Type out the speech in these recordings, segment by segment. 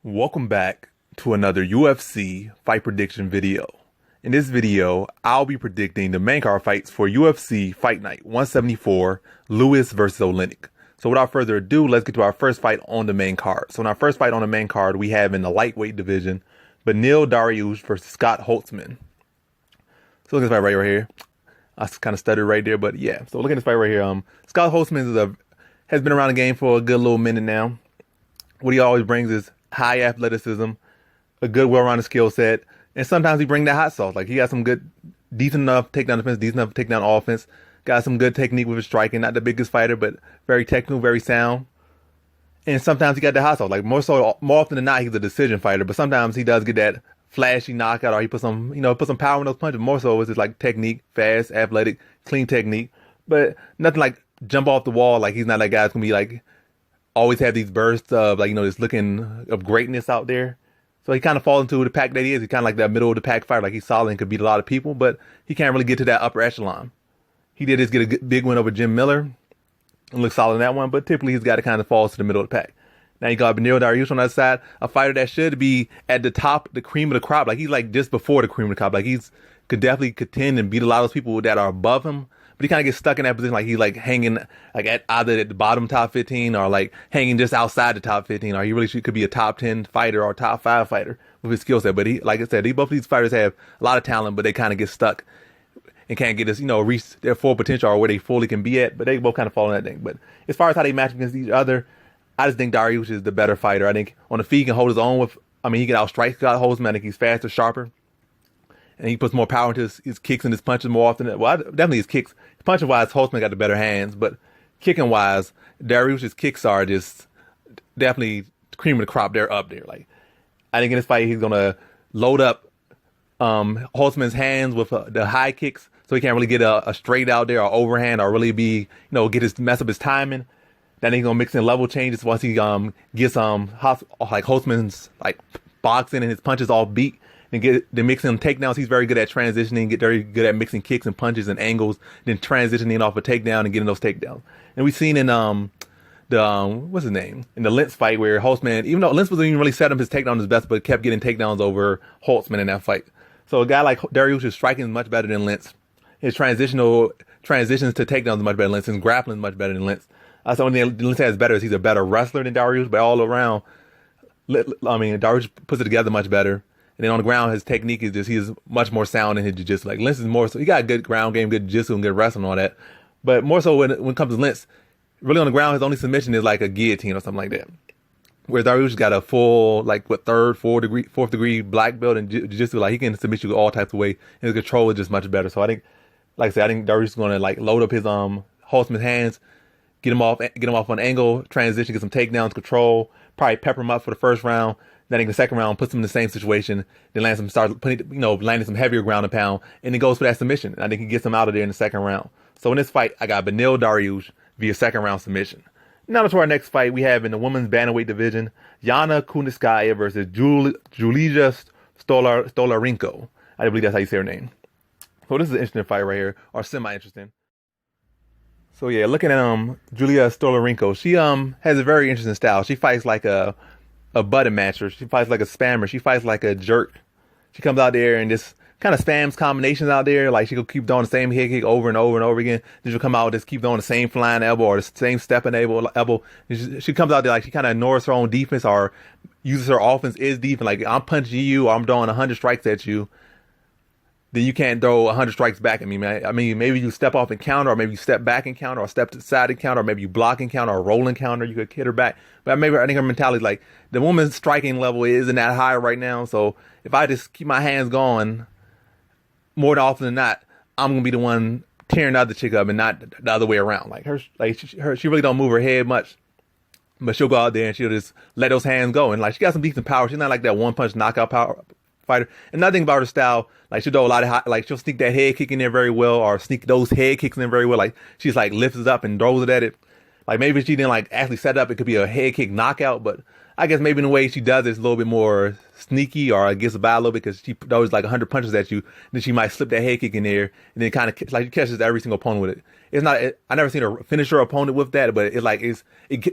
Welcome back to another UFC fight prediction video. In this video, I'll be predicting the main card fights for UFC Fight Night 174, Lewis versus Oleinik. So without further ado, let's get to our first fight on the main card. So in our first fight on the main card, we have in the lightweight division, Dariush versus Scott Holtzman. So look at this fight right here. I kind of stuttered right there, but yeah. So look at this fight right here. Scott Holtzman has been around the game for a good little minute now. What he always brings is high athleticism, a good, well-rounded skill set, and sometimes he brings that hot sauce. Like he got some good, decent enough takedown defense, decent enough takedown offense. Got some good technique with his striking. Not the biggest fighter, but very technical, very sound. And sometimes he got the hot sauce. Like more often than not, he's a decision fighter. But sometimes he does get that flashy knockout, or he put some power in those punches. More so, it's just like technique, fast, athletic, clean technique. But nothing like jump off the wall. Like he's not that guy that's gonna be like always have these bursts of this looking of greatness out there. So he kind of falls into the pack that he is. He's kind of like that middle of the pack fighter. Like he's solid and could beat a lot of people, but he can't really get to that upper echelon. He did just get a big win over Jim Miller and look solid in that one, but typically he's got to kind of fall to the middle of the pack. Now you got Dariush on that side, a fighter that should be at the top, the cream of the crop. Like he's like just before the cream of the crop. Like could definitely contend and beat a lot of those people that are above him. But he kind of gets stuck in that position, like he's like hanging like at either at the bottom top 15 or like hanging just outside the top 15, or he really could be a top 10 fighter or top 5 fighter with his skill set. But he, like I said, both of these fighters have a lot of talent, but they kind of get stuck and can't get this, reach their full potential or where they fully can be at. But they both kind of fall in that thing. But as far as how they match against each other, I just think Dariush is the better fighter. I think on the feet he can hold his own with. He can outstrike Scott Holtzman. I think he's faster, sharper, and he puts more power into his kicks and his punches more often. Well, definitely his kicks. Punching wise, Holtzman got the better hands, but kicking wise, Dariush's kicks are just definitely cream of the crop. They're up there. Like I think in this fight, he's gonna load up Holtzman's hands with the high kicks, so he can't really get a straight out there or overhand or really be mess up his timing. Then he's gonna mix in level changes once he gets like Holtzman's like boxing and his punches all beat. And get the mixing takedowns. He's very good at transitioning, get very good at mixing kicks and punches and angles, then transitioning off a takedown and getting those takedowns. And we've seen in what's his name? In the Lentz fight where Holtzman, even though Lentz wasn't even really set up his takedown his best, but kept getting takedowns over Holtzman in that fight. So a guy like Dariush's striking is much better than Lentz. His transitions to takedowns is much better than Lentz. His grappling is much better than Lentz. So only thing Lentz has better is he's a better wrestler than Dariush, but all around, Dariush puts it together much better. And then on the ground, his technique is he's much more sound in his jiu-jitsu. Like Lentz is more so, he got a good ground game, good jiu-jitsu and good wrestling and all that. But more so when it comes to Lentz, really on the ground, his only submission is like a guillotine or something like that. Whereas Dariush got a full, fourth degree black belt in jiu-jitsu. Like he can submit you all types of way. And his control is just much better. So I think, like I said, I think Dariush is going to load up his Holtzman's hands, get him off on angle, transition, get some takedowns, control, probably pepper him up for the first round. Then in the second round, puts him in the same situation, then landing some heavier ground and pound, and then goes for that submission. And I think he gets him out of there in the second round. So in this fight, I got Dariush via second round submission. Now to our next fight, we have in the women's bantamweight division, Yana Kunitskaya versus Julia Stoliarenko. I believe that's how you say her name. So this is an interesting fight right here, or semi-interesting. So yeah, looking at Julia Stoliarenko, she has a very interesting style. She fights like a button matcher. She fights like a spammer. She fights like a jerk. She comes out there and just kind of spams combinations out there. Like she'll keep doing the same head kick over and over and over again. Then she'll come out and just keep doing the same flying elbow or the same stepping elbow. She comes out there like she kind of ignores her own defense or uses her offense as defense. Like I'm punching you or I'm throwing 100 strikes at you. Then you can't throw 100 strikes back at me, man. Maybe you step off and counter, or maybe you step back and counter, or step to the side and counter, or maybe you block and counter, or roll and counter. You could hit her back. But I think her mentality is like, the woman's striking level isn't that high right now. So if I just keep my hands going, more often than not, I'm going to be the one tearing the other chick up and not the other way around. She really don't move her head much. But she'll go out there and she'll just let those hands go. And she got some decent power. She's not like that one punch knockout power fighter. Another thing about her style, she'll do a lot of she'll sneak that head kick in there very well, or sneak those head kicks in very well. She's lifts it up and throws it at it. Maybe she didn't actually set it up. It could be a head kick knockout, but I guess maybe in the way she does it's a little bit more sneaky, or gets by a little bit because she throws 100 punches at you. Then she might slip that head kick in there, and then kind of she catches every single opponent with it. It's not. I never seen her finish her opponent with that, but it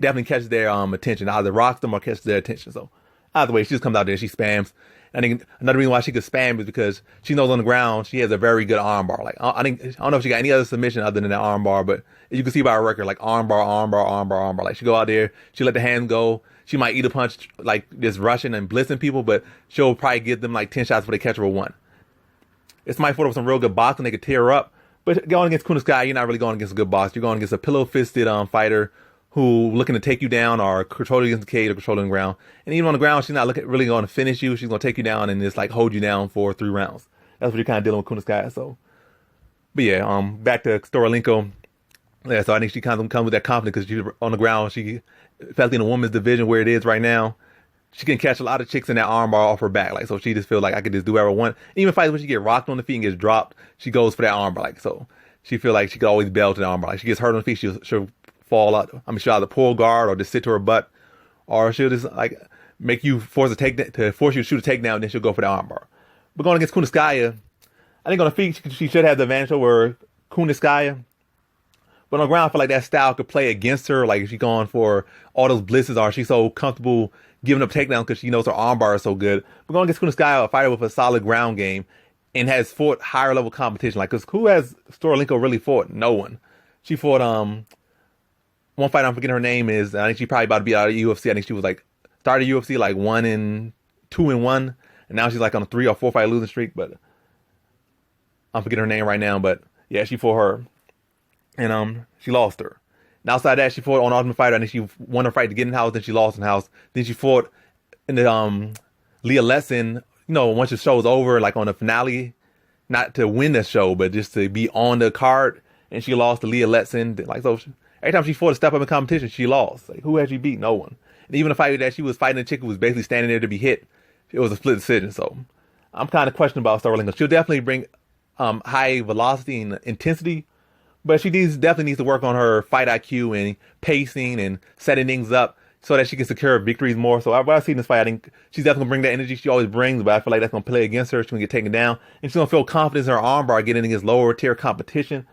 definitely catches their attention. Either rocks them or catches their attention. So Either way, she just comes out there and she spams. I think another reason why she could spam is because she knows on the ground she has a very good armbar. Like I don't know if she got any other submission other than that armbar, but you can see by her record, like armbar. Like she go out there, she let the hand go. She might eat a punch like just rushing and blitzing people, but she'll probably give them like 10 shots before they catch her with one. If somebody fought with some real good boxing, they could tear her up. But going against Kunitskaya, you're not really going against a good boxer. You're going against a pillow-fisted fighter who looking to take you down or control you against the cage or controlling the ground. And even on the ground, she's not really going to finish you. She's going to take you down and just like hold you down for 3 rounds. That's what you're kind of dealing with Kunitskaya. So, but yeah, back to Stoliarenko. Yeah, so I think she kind of comes with that confidence because she's on the ground. She, especially in the women's division where it is right now, she can catch a lot of chicks in that armbar off her back. Like, so she just feels like I could just do whatever I want. Even fights when she get rocked on the feet and gets dropped, she goes for that armbar. Like, so she feel like she could always bail to the armbar. Like, she gets hurt on the feet, she'll fall out. I mean, she'll either pull guard or just sit to her butt, or she'll just like make you force you to shoot a takedown, and then she'll go for the armbar. But going against Kunitskaya, I think on the feet she should have the advantage over Kunitskaya. But on the ground, I feel like that style could play against her. Like if she's going for all those blitzes, or she's so comfortable giving up takedowns because she knows her armbar is so good. But going against Kunitskaya, a fighter with a solid ground game and has fought higher level competition. Like, cause who has Stoliarenko really fought? No one. She fought one fight I'm forgetting her name is. I think she's probably about to be out of UFC. I think she was like started UFC like 1-2-1, and now she's like on a 3 or 4 fight losing streak. But I'm forgetting her name right now. But yeah, she fought her. And she lost her. And outside that, she fought on Ultimate Fighter. I think she won her fight to get in the house. Then she lost in the house. Then she fought in the Leah Lesson. You know, once the show was over, like on the finale, not to win the show, but just to be on the card. And she lost to Leah Lesson. Like so, every time she fought a step up in competition, she lost. Like who had she beat? No one. And even the fight that she was fighting, a chick who was basically standing there to be hit. It was a split decision. So I'm kind of questioning about Stoliarenko. She'll definitely bring high velocity and intensity. But she definitely needs to work on her fight IQ and pacing and setting things up so that she can secure victories more. So what I see in this fight, I think she's definitely going to bring that energy she always brings, but I feel like that's going to play against her. She's going to get taken down, and she's going to feel confidence in her armbar getting against lower tier competition.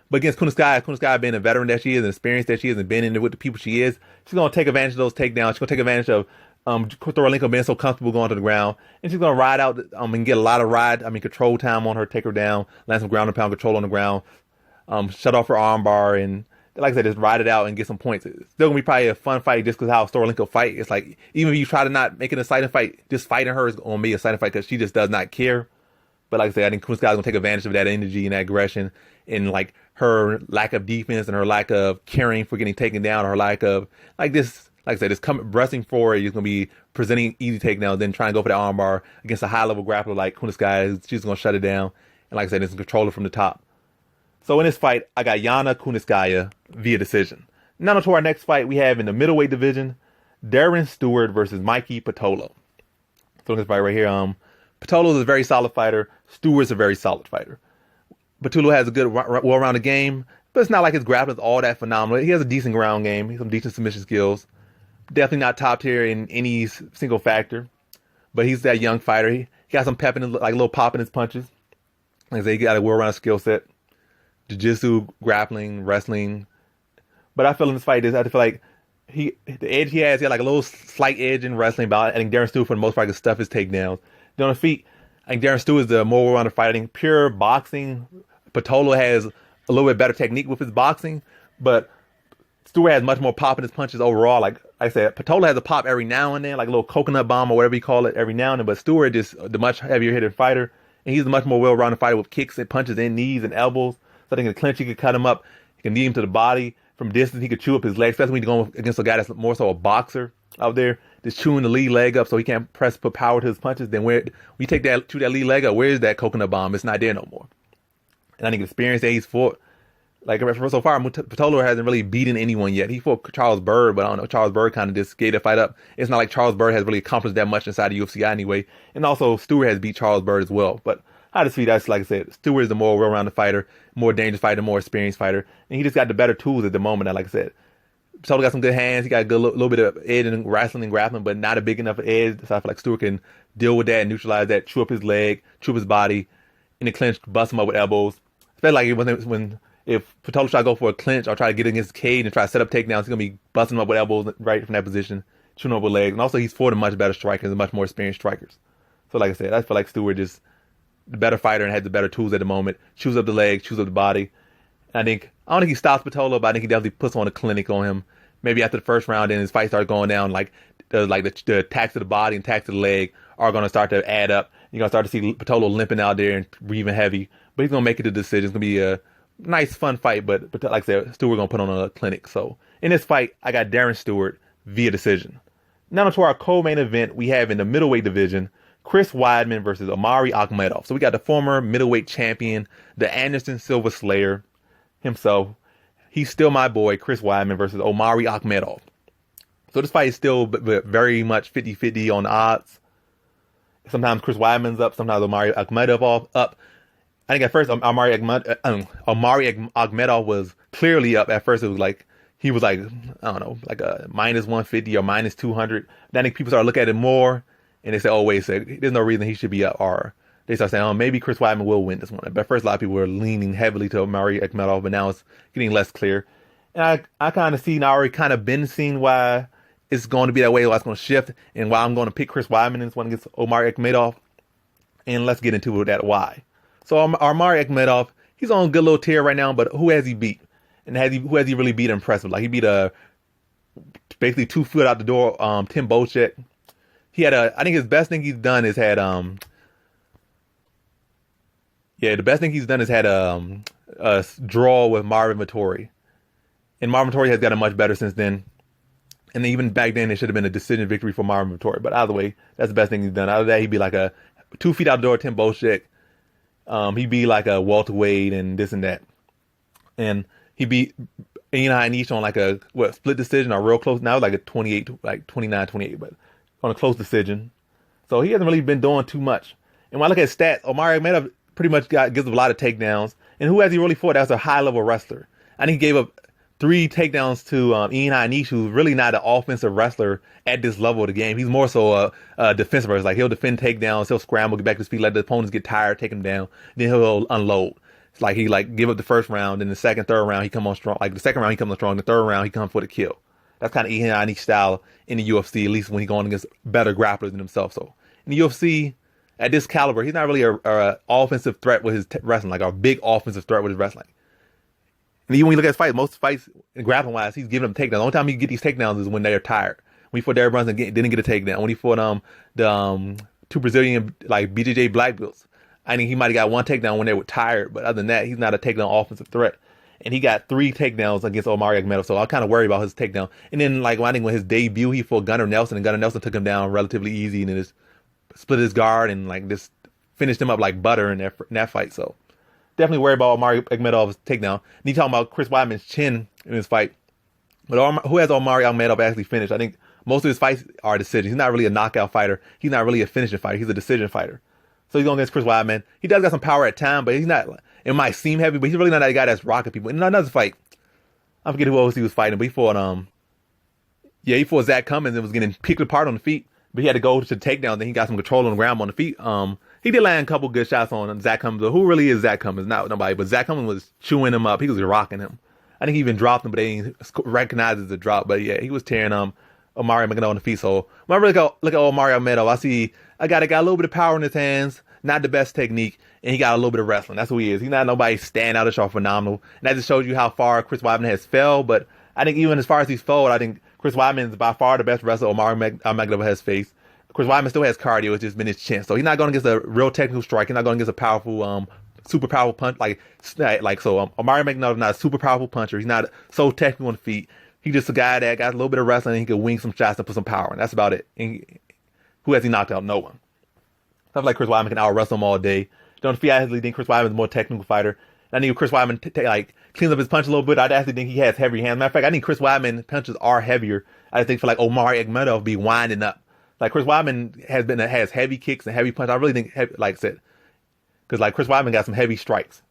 But against Kunitskaya being a veteran that she is and experienced that she is and been in it with the people she is, she's going to take advantage of those takedowns. She's going to take advantage of Stoliarenko being so comfortable going to the ground, and she's going to ride out and get a lot of control time on her, take her down, land some ground and pound control on the ground. Shut off her armbar and, like I said, just ride it out and get some points. It's still gonna be probably a fun fight just because how Stoliarenko fight. It's like even if you try to not make it an exciting fight, just fighting her is gonna be a exciting fight because she just does not care. But like I said, I think Kunitskaya is gonna take advantage of that energy and that aggression and like her lack of defense and her lack of caring for getting taken down, or her lack of like this. Like I said, just pressing forward. He's gonna be presenting easy takedowns, then trying to go for the armbar against a high level grappler like Kunitskaya. She's gonna shut it down and, like I said, just control it from the top. So in this fight, I got Yana Kunitskaya via decision. Now to our next fight, we have in the middleweight division, Dariush Stewart versus Mikey Pitolo. So in this fight right here, Pitolo is a very solid fighter. Stewart's a very solid fighter. Pitolo has a good, well-rounded game, but it's not like his grappling is all that phenomenal. He has a decent ground game, some decent submission skills. Definitely not top tier in any single factor, but he's that young fighter. He got some pep in his, like a little pop in his punches. Like I say, he got a well-rounded skill set. Jiu-jitsu, grappling, wrestling. But I feel in this fight, I feel like the edge he has, he had like a little slight edge in wrestling, but I think Dariush Stewart for the most part can stuff his takedowns. Then on the feet, I think Dariush Stewart is the more well-rounded fighter. I think pure boxing, Pitolo has a little bit better technique with his boxing, but Stewart has much more pop in his punches overall. Like I said, Pitolo has a pop every now and then, like a little coconut bomb or whatever you call it every now and then, but Stewart is the much heavier hitting fighter, and he's a much more well-rounded fighter with kicks and punches and knees and elbows. So I think in the clinch, he could cut him up. He can knee him to the body. From distance, he could chew up his legs, especially when you're going against a guy that's more so a boxer out there, just chewing the lead leg up so he can't put power to his punches. Then when you chew that lead leg up, where is that coconut bomb? It's not there no more. And I think the experience that he's fought, like so far, Pitolo hasn't really beaten anyone yet. He fought Charles Byrd, but I don't know. Charles Byrd kind of just gave the fight up. It's not like Charles Byrd has really accomplished that much inside the UFC anyway. And also, Stewart has beat Charles Byrd as well. But I just feel that's, like I said, Stewart is the more well-rounded fighter, more dangerous fighter, more experienced fighter. And he just got the better tools at the moment. And like I said, Pitolo got some good hands. He got a good little bit of edge in wrestling and grappling, but not a big enough edge. So I feel like Stewart can deal with that and neutralize that, chew up his leg, chew up his body, in the clinch, bust him up with elbows. Especially like if Pitolo try to go for a clinch or try to get against his cage and try to set up takedowns, he's going to be busting him up with elbows right from that position. chewing over legs. And also he's fought a much better strikers and much more experienced strikers. So like I said, I feel like Stewart is the better fighter and has the better tools at the moment. Chews up the legs, chews up the body. And I don't think he stops Pitolo, but I think he definitely puts on a clinic on him. Maybe after the first round, then his fight starts going down, the attacks to the body and attacks to the leg are going to start to add up. You're going to start to see Pitolo limping out there and breathing heavy. But he's going to make it to the decision. It's going to be a nice, fun fight. But like I said, Stewart going to put on a clinic. So in this fight, I got Darren Stewart via decision. Now to our co-main event, we have in the middleweight division, Chris Weidman versus Omari Akhmedov. So we got the former middleweight champion, the Anderson Silva Slayer himself. He's still my boy, Chris Weidman versus Omari Akhmedov. So this fight is still very much 50-50 on the odds. Sometimes Chris Weidman's up, sometimes Omari Akhmedov up. I think at first Omari Akhmedov was clearly up. At first it was like, he was like, I don't know, like a minus 150 or minus 200. Then I think people started looking at it more and they said, oh, wait a second, there's no reason he should be up. Or they start saying, oh, maybe Chris Weidman will win this one. But at first a lot of people were leaning heavily to Omari Akhmedov, but now it's getting less clear. And I kind of see now, already kind of been seeing why it's going to be that way, why it's going to shift, and why I'm going to pick Chris Weidman in this one against Omari Akhmedov. And let's get into that why. So Omari Akhmedov, he's on a good little tear right now, but who has he beat? And who has he really beat impressive? Like he beat basically 2 foot out the door, Tim Bochek. He had I think his best thing he's done is had the best thing he's done is had a draw with Marvin Vettori. And Marvin Vettori has gotten much better since then. And even back then, it should have been a decision victory for Marvin Vettori. But either way, that's the best thing he's done. Out of that, he'd be like a 2 feet out the door, Tim Bochek. He'd be like a welterweight and this and that. And he beat Oleinik on like a split decision or real close. Now it's like a 29-28, but on a close decision. So he hasn't really been doing too much. And when I look at stats, Omari Akhmedov pretty much gives up a lot of takedowns. And who has he really fought? That's a high level wrestler. I think he gave up 3 takedowns to Oleinik, who's really not an offensive wrestler at this level of the game. He's more so a defensive wrestler. Like he'll defend takedowns, he'll scramble, get back to his feet, let the opponents get tired, take him down, then he'll unload. It's like he give up the first round, then the second, third round he come on strong. Like the second round he comes on strong, the third round he comes for the kill. That's kind of Oleinik's style in the UFC, at least when he's going against better grapplers than himself. So in the UFC, at this caliber, he's not really a offensive threat with his wrestling, like a big offensive threat with his wrestling. And even when you look at his fights, most fights, grappling wise, he's giving them takedowns. The only time he get these takedowns is when they're tired. When he fought Dariush Brunson, didn't get a takedown. When he fought the 2 Brazilian like BJJ black belts, I think he might have got 1 takedown when they were tired. But other than that, he's not a takedown offensive threat. And he got 3 takedowns against Omari Akhmedov, so I'm kind of worried about his takedown. And then I think when his debut, he fought Gunnar Nelson, and Gunnar Nelson took him down relatively easy, and then just split his guard and just finished him up like butter in that fight. So definitely worried about Omari Akhmedov's takedown. And he talking about Chris Weidman's chin in this fight. But who has Omari Akhmedov actually finished? I think most of his fights are decisions. He's not really a knockout fighter. He's not really a finishing fighter. He's a decision fighter. So he's going against Chris Weidman. He does got some power at time, but he's not. It might seem heavy, but he's really not that guy that's rocking people. In another fight, I forget who else he was fighting, but he fought he fought Zach Cummins and was getting picked apart on the feet. But he had to go to the takedown. Then he got some control on the ground on the feet. He did land a couple good shots on Zach Cummins. But who really is Zach Cummins? Not nobody. But Zach Cummins was chewing him up. He was rocking him. I think he even dropped him, but they didn't recognize it as a drop. But yeah, he was tearing Omari Akhmedov on the feet. So when I really look at Omari Akhmedov, I see a guy that got a little bit of power in his hands, not the best technique, and he got a little bit of wrestling. That's who he is. He's not nobody standoutish or phenomenal. And that just shows you how far Chris Weidman has fell. But I think even as far as he's fallen, I think Chris Weidman is by far the best wrestler Omari Akhmedov has faced. Chris Weidman still has cardio. It's just been his chin. So he's not going against a real technical strike. He's not going against a powerful, super powerful punch. Omari Akhmedov is not a super powerful puncher. He's not so technical on the feet. He's just a guy that got a little bit of wrestling and he can wing some shots and put some power in. That's about it. And who has he knocked out? No one. I feel like Chris Weidman can out-wrestle him all day. Don't feel I actually think Chris Weidman is a more technical fighter. And I think Chris Weidman cleans up his punch a little bit. I actually think he has heavier hands. Matter of fact, I think Chris Weidman punches are heavier. I think for Omari Akhmedov be winding up. Like Chris Weidman has heavy kicks and heavy punches. I really think, like I said, because Chris Weidman got some heavy strikes.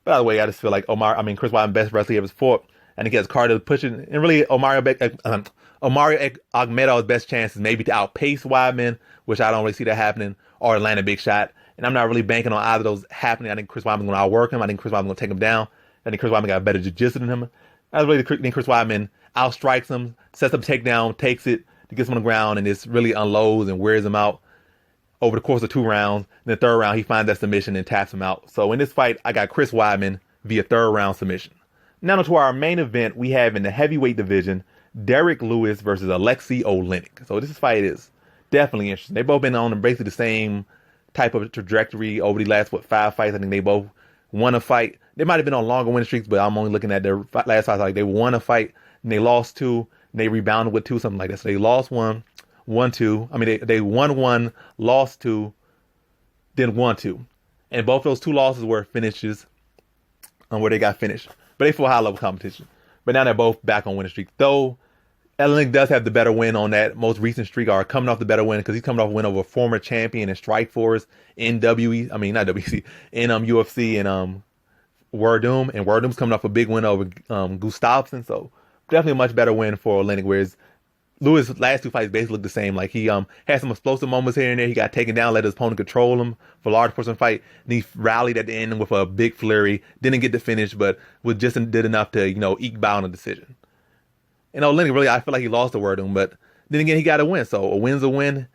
But either way, I just feel like Chris Weidman best wrestler he ever fought. And he gets cardio pushing. And really, Omari Akhmedov's best chance is maybe to outpace Weidman, which I don't really see that happening, or land a big shot. And I'm not really banking on either of those happening. I think Chris Weidman's going to outwork him. I think Chris Weidman's going to take him down. I think Chris Weidman got better jiu-jitsu than him. I really think Chris Weidman outstrikes him, sets up a takedown, takes it, He gets him on the ground and just really unloads and wears him out over the course of 2 rounds. In the 3rd round, he finds that submission and taps him out. So in this fight, I got Chris Weidman via 3rd round submission. Now to our main event, we have in the heavyweight division, Derek Lewis versus Alexei Oleinik. So this fight is definitely interesting. They've both been on basically the same type of trajectory over the last, 5 fights. I think they both won a fight. They might have been on longer winning streaks, but I'm only looking at their last fight. Like they won a fight and they lost 2, and they rebounded with 2, something like that. So they lost 1, won 2. I mean, they won 1, lost 2, then won 2. And both those 2 losses were finishes where they got finished. But they fought high level competition. But now they're both back on winning streak. Though Oleinik does have the better win on that most recent streak, or coming off the better win, because he's coming off a win over a former champion in Strikeforce in UFC and Werdum. And Werdum's coming off a big win over Gustafsson. So definitely a much better win for Oleinik, whereas Lewis' last 2 fights basically look the same. Like he had some explosive moments here and there. He got taken down, let his opponent control him for a large portion of the fight. And he rallied at the end with a big flurry. Didn't get the finish, but did enough to, eke by on a decision. And Oleinik, really, I feel like he lost to Werdum, but then again, he got a win. So a win's a win.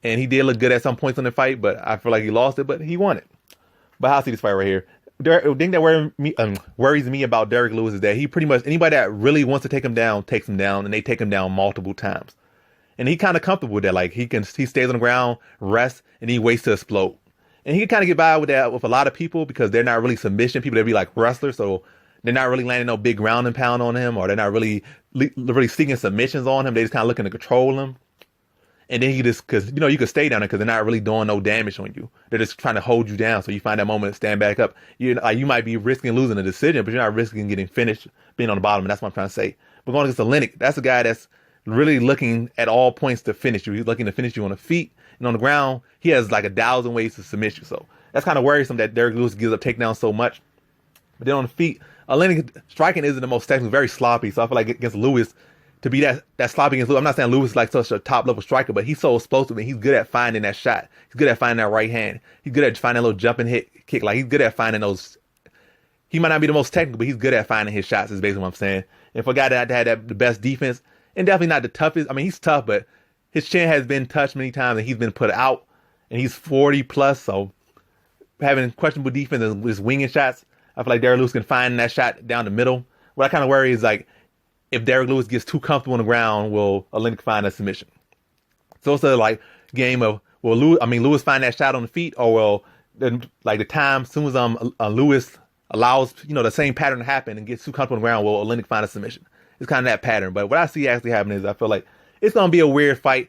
And he did look good at some points in the fight, but I feel like he lost it, but he won it. But I see this fight right here. The thing that worries me about Derek Lewis is that he pretty much, anybody that really wants to take him down, takes him down, and they take him down multiple times. And he kind of comfortable with that. Like he stays on the ground, rests, and he waits to explode. And he can kind of get by with that with a lot of people because they're not really submission people. They'd be like wrestlers, so they're not really landing no big ground and pound on him, or they're not really seeking submissions on him. They just kind of looking to control him. And then because you can stay down there because they're not really doing no damage on you. They're just trying to hold you down. So you find that moment to stand back up. You might be risking losing a decision, but you're not risking getting finished, being on the bottom. And that's what I'm trying to say. But going against Oleinik, that's a guy that's really looking at all points to finish you. He's looking to finish you on the feet and on the ground. He has like 1,000 ways to submit you. So that's kind of worrisome that Derek Lewis gives up takedowns so much. But then on the feet, Oleinik striking isn't the most technical, very sloppy. So I feel like against Lewis, to be that sloppy against Lewis, I'm not saying Lewis is like such a top level striker, but he's so explosive and he's good at finding that shot. He's good at finding that right hand. He's good at finding that little jumping kick. Like he's good at finding those. He might not be the most technical, but he's good at finding his shots. Is basically what I'm saying. And for a guy that had the best defense and definitely not the toughest. I mean, he's tough, but his chin has been touched many times and he's been put out. And he's 40 plus, so having questionable defense and just winging shots, I feel like Derek Lewis can find that shot down the middle. What I kind of worry is like, if Derek Lewis gets too comfortable on the ground, will Oleinik find a submission? So it's a game of Lewis find that shot on the feet, or will the time as soon as Lewis allows the same pattern to happen and gets too comfortable on the ground, will Oleinik find a submission? It's kind of that pattern. But what I see actually happening is I feel like it's gonna be a weird fight,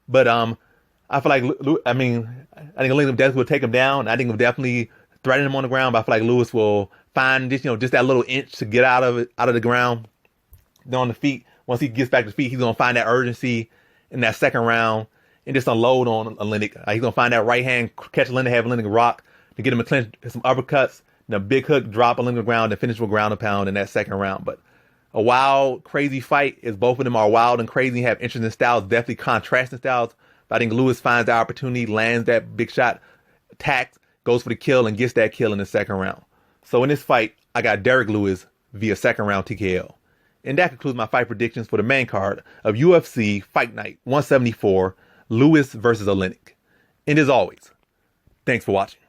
but I feel like I think Oleinik definitely will take him down. I think he'll definitely threaten him on the ground, but I feel like Lewis will find just that little inch to get out of the ground. Then on the feet, once he gets back to the feet, he's going to find that urgency in that second round and just unload on Oleinik. He's going to find that right hand, catch Oleinik, have Oleinik rock to get him a clinch, some uppercuts, and a big hook, drop Oleinik on the ground, and finish with ground and pound in that second round. But a wild, crazy fight is both of them are wild and crazy, have interesting styles, definitely contrasting styles. But I think Lewis finds the opportunity, lands that big shot, attacks, goes for the kill, and gets that kill in the second round. So in this fight, I got Derek Lewis via second round TKO. And that concludes my fight predictions for the main card of UFC Fight Night 174, Lewis versus Oleinik. And as always, thanks for watching.